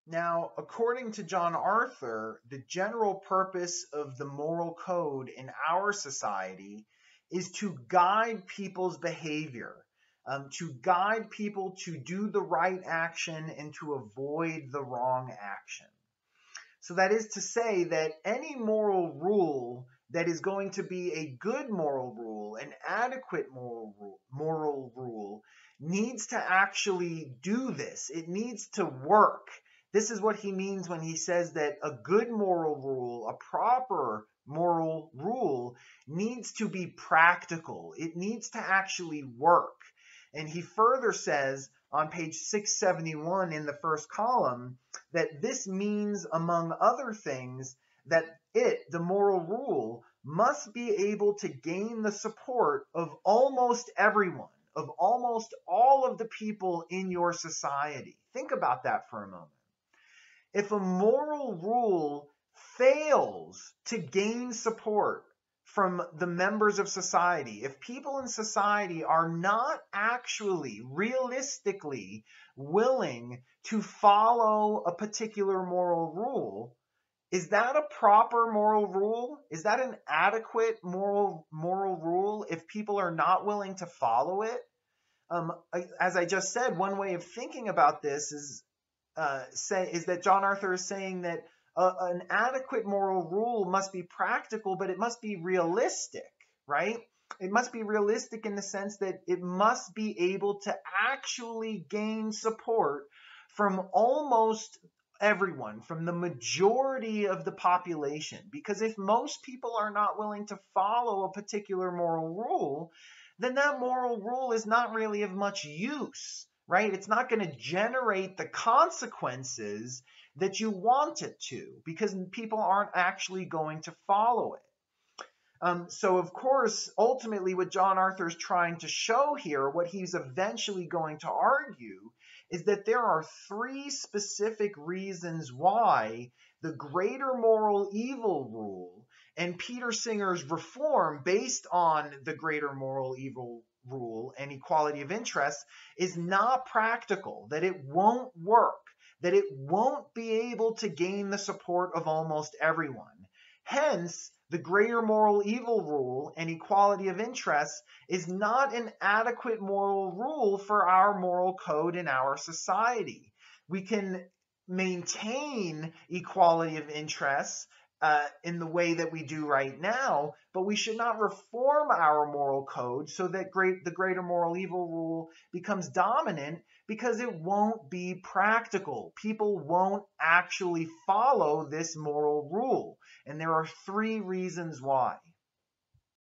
Now, according to John Arthur, the general purpose of the moral code in our society is to guide people's behavior, to guide people to do the right action and to avoid the wrong action. So that is to say that any moral rule that is going to be a good moral rule, an adequate moral rule, needs to actually do this. It needs to work. This is what he means when he says that a good moral rule, a proper moral rule, needs to be practical. It needs to actually work. And he further says on page 671 in the first column that this means, among other things, that the moral rule, must be able to gain the support of almost everyone, of almost all of the people in your society. Think about that for a moment. If a moral rule fails to gain support from the members of society, if people in society are not actually realistically willing to follow a particular moral rule, is that a proper moral rule? Is that an adequate moral rule if people are not willing to follow it? As I just said, one way of thinking about this is that John Arthur is saying that an adequate moral rule must be practical, but it must be realistic, right? It must be realistic in the sense that it must be able to actually gain support from almost everyone, from the majority of the population. Because if most people are not willing to follow a particular moral rule, then that moral rule is not really of much use, right? It's not going to generate the consequences that you want it to, because people aren't actually going to follow it. So, of course, ultimately, what John Arthur is trying to show here, what he's eventually going to argue, is that there are three specific reasons why the greater moral evil rule and Peter Singer's reform based on the greater moral evil rule and equality of interest is not practical, that it won't work, that it won't be able to gain the support of almost everyone. Hence, the greater moral evil rule and equality of interest is not an adequate moral rule for our moral code in our society. We can maintain equality of interest in the way that we do right now, but we should not reform our moral code so that the greater moral evil rule becomes dominant, because it won't be practical. People won't actually follow this moral rule. And there are three reasons why.